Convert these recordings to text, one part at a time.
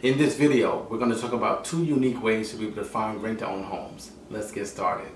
In this video, we're going to talk about two unique ways to be able to find rent-to-own homes. Let's get started.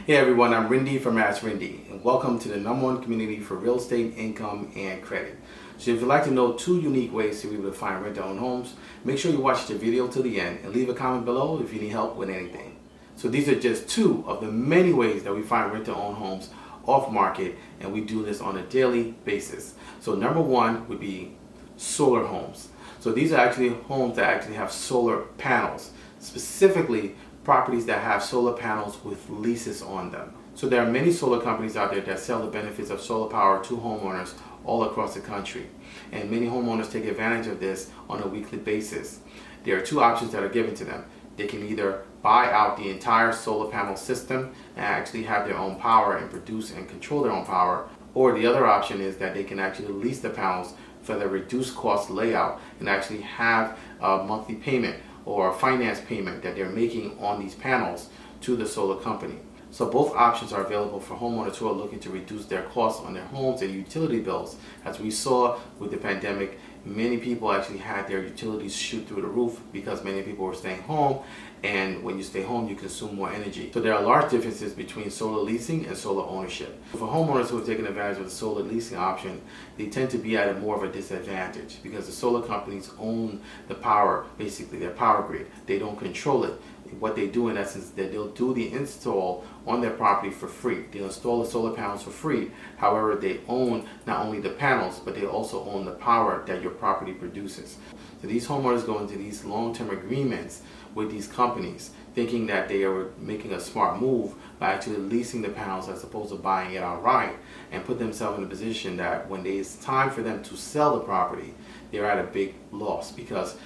Hey everyone, I'm Rinde from Ask Rinde, and welcome to the #1 community for real estate, income, and credit. So if you'd like to know two unique ways to be able to find rent-to-own homes, make sure you watch the video till the end and leave a comment below if you need help with anything. So these are just two of the many ways that we find rent-to-own homes off market, and we do this on a daily basis. So number one would be solar homes. So these are actually homes that actually have solar panels, specifically properties that have solar panels with leases on them. So there are many solar companies out there that sell the benefits of solar power to homeowners all across the country. And many homeowners take advantage of this on a weekly basis. There are two options that are given to them. They can either buy out the entire solar panel system and actually have their own power and produce and control their own power, or the other option is that they can actually lease the panels for the reduced cost layout and actually have a monthly payment or a finance payment that they're making on these panels to the solar company. So both options are available for homeowners who are looking to reduce their costs on their homes and utility bills. As we saw with the pandemic, many people actually had their utilities shoot through the roof because many people were staying home, and when you stay home you consume more energy. So there are large differences between solar leasing and solar ownership. For homeowners who have taken advantage of the solar leasing option, they tend to be at a more of a disadvantage because the solar companies own the power, basically their power grid. They don't control it. What they do in essence is that they'll do the install on their property for free. They'll install the solar panels for free. However, they own not only the panels, but they also own the power that your property produces. So these homeowners go into these long-term agreements with these companies thinking that they are making a smart move by actually leasing the panels as opposed to buying it outright, and put themselves in a position that when it's time for them to sell the property, they're at a big loss, because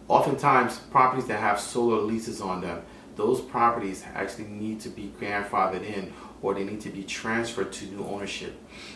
oftentimes properties that have solar leases on them, those properties actually need to be grandfathered in, or they need to be transferred to new ownership.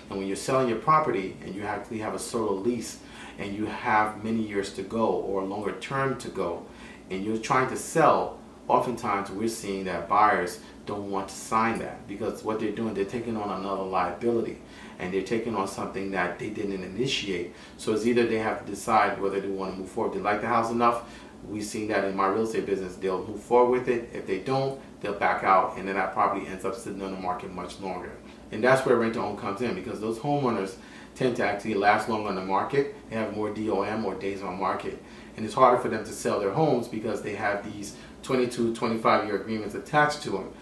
And when you're selling your property and you actually have a solar lease and you have many years to go or a longer term to go, and you're trying to sell, oftentimes we're seeing that buyers don't want to sign that, because what they're doing, they're taking on another liability, and they're taking on something that they didn't initiate. So it's either they have to decide whether they want to move forward. They like the house enough. We've seen that in my real estate business. They'll move forward with it. If they don't, they'll back out, and then that property ends up sitting on the market much longer. And that's where rent-to-own comes in, because those homeowners tend to actually last longer on the market. They have more DOM, or days on market. And it's harder for them to sell their homes because they have these 22, 25-year agreements attached to them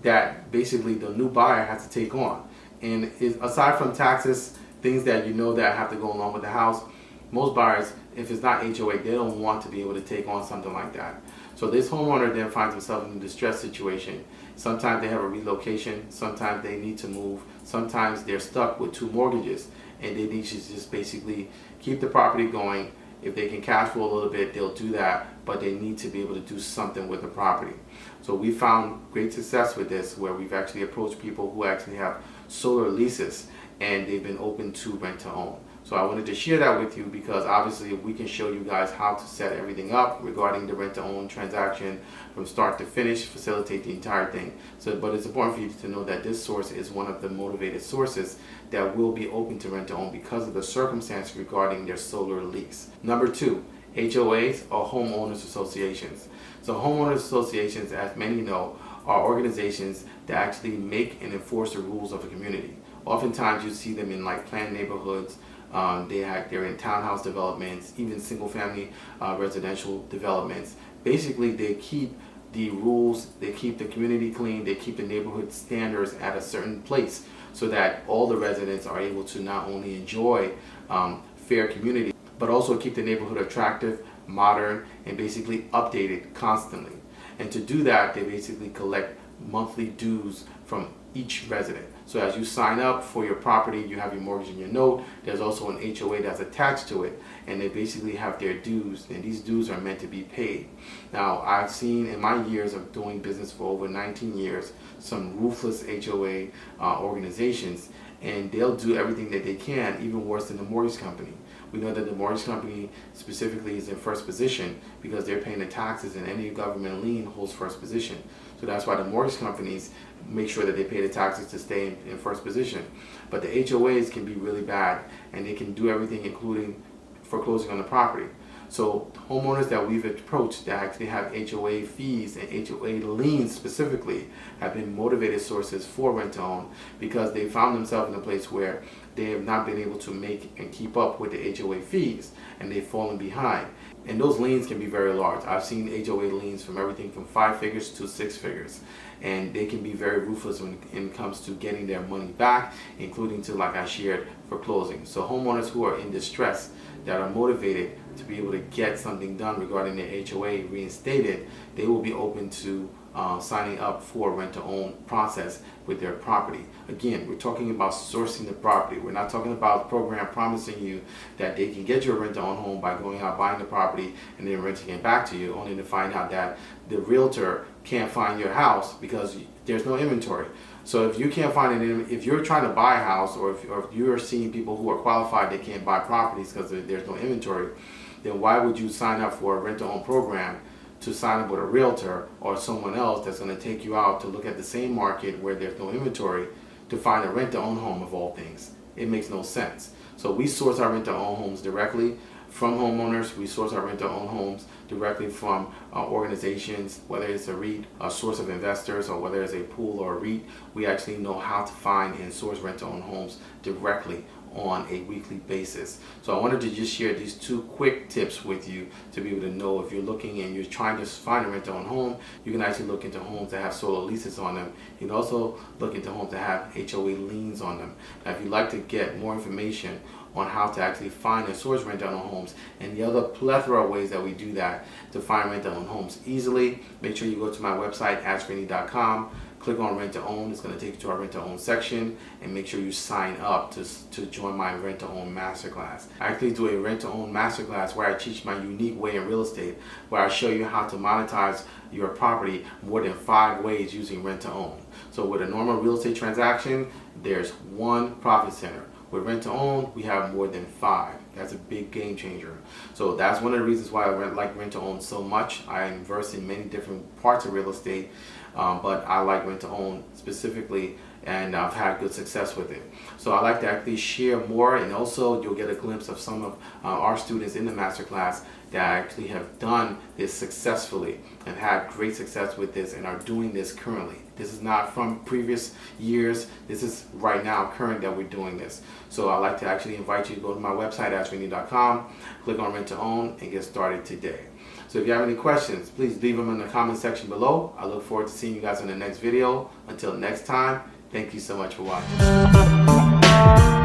that basically the new buyer has to take on. And aside from taxes, things that you know that have to go along with the house, most buyers, if it's not HOA, they don't want to be able to take on something like that. So this homeowner then finds himself in a distressed situation. Sometimes they have a relocation, sometimes they need to move, sometimes they're stuck with two mortgages, and they need to just basically keep the property going. If they can cash flow a little bit, they'll do that, but they need to be able to do something with the property. So we found great success with this, where we've actually approached people who actually have solar leases and they've been open to rent to own. So I wanted to share that with you, because obviously we can show you guys how to set everything up regarding the rent to own transaction from start to finish, facilitate the entire thing. So, but it's important for you to know that this source is one of the motivated sources that will be open to rent to own because of the circumstance regarding their solar lease. Number two, HOAs, or homeowners associations. So homeowners associations, as many know, are organizations that actually make and enforce the rules of a community. Oftentimes you see them in like planned neighborhoods. They're in townhouse developments, even single-family residential developments. Basically, they keep the rules, they keep the community clean, they keep the neighborhood standards at a certain place, so that all the residents are able to not only enjoy fair community, but also keep the neighborhood attractive, modern, and basically updated constantly. And to do that, they basically collect monthly dues from each resident. So as you sign up for your property, you have your mortgage and your note. There's also an HOA that's attached to it, and they basically have their dues, and these dues are meant to be paid. Now, I've seen in my years of doing business for over 19 years some ruthless HOA organizations, and they'll do everything that they can, even worse than the mortgage company. We know that the mortgage company specifically is in first position because they're paying the taxes, and any government lien holds first position. So So that's why the mortgage companies make sure that they pay the taxes to stay in first position. But the HOAs can be really bad, and they can do everything including foreclosing on the property. So homeowners that we've approached that actually have HOA fees and HOA liens specifically have been motivated sources for rent to own, because they found themselves in a place where they have not been able to make and keep up with the HOA fees, and they've fallen behind. And those liens can be very large. I've seen HOA liens from everything from 5 figures to 6 figures. And they can be very ruthless when it comes to getting their money back, including to, like I shared, foreclosing. So homeowners who are in distress, that are motivated to be able to get something done regarding their HOA reinstated, they will be open to signing up for a rent-to-own process with their property. Again, we're talking about sourcing the property. We're not talking about a program promising you that they can get your rent-to-own home by going out buying the property and then renting it back to you, only to find out that the realtor can't find your house because there's no inventory. So if you can't find it, if you're trying to buy a house, or if you're seeing people who are qualified, they can't buy properties because there's no inventory, then why would you sign up for a rent-to-own program to sign up with a realtor or someone else that's going to take you out to look at the same market where there's no inventory to find a rent-to-own home of all things? It makes no sense. So we source our rent-to-own homes directly from homeowners. We source our rent-to-own homes directly from organizations, whether it's a REIT, a source of investors, or whether it's a pool or a REIT. We actually know how to find and source rent-to-own homes directly on a weekly basis. So I wanted to just share these 2 quick tips with you to be able to know if you're looking and you're trying to find a rent-to-own home. You can actually look into homes that have solar leases on them. You can also look into homes that have HOA liens on them. Now, if you'd like to get more information on how to actually find and source rent-to-own homes and the other plethora of ways that we do that to find rent-to-own homes easily, make sure you go to my website, AskRinde.com. Click on Rent to Own. It's going to take you to our Rent to Own section, and make sure you sign up to join my Rent to Own Masterclass. I actually do a Rent to Own Masterclass where I teach my unique way in real estate, where I show you how to monetize your property more than 5 ways using Rent to Own. So with a normal real estate transaction, there's 1 profit center. With Rent to Own, we have more than 5. That's a big game changer. So that's one of the reasons why I like Rent to Own so much. I am versed in many different parts of real estate, but I like Rent to Own specifically, and I've had good success with it. So I like to actually share more, and also you'll get a glimpse of some of our students in the masterclass that actually have done this successfully and had great success with this and are doing this currently. This is not from previous years. This is right now, current, that we're doing this. So I'd like to actually invite you to go to my website, AskRinde.com, click on Rent to Own, and get started today. So if you have any questions, please leave them in the comment section below. I look forward to seeing you guys in the next video. Until next time, thank you so much for watching.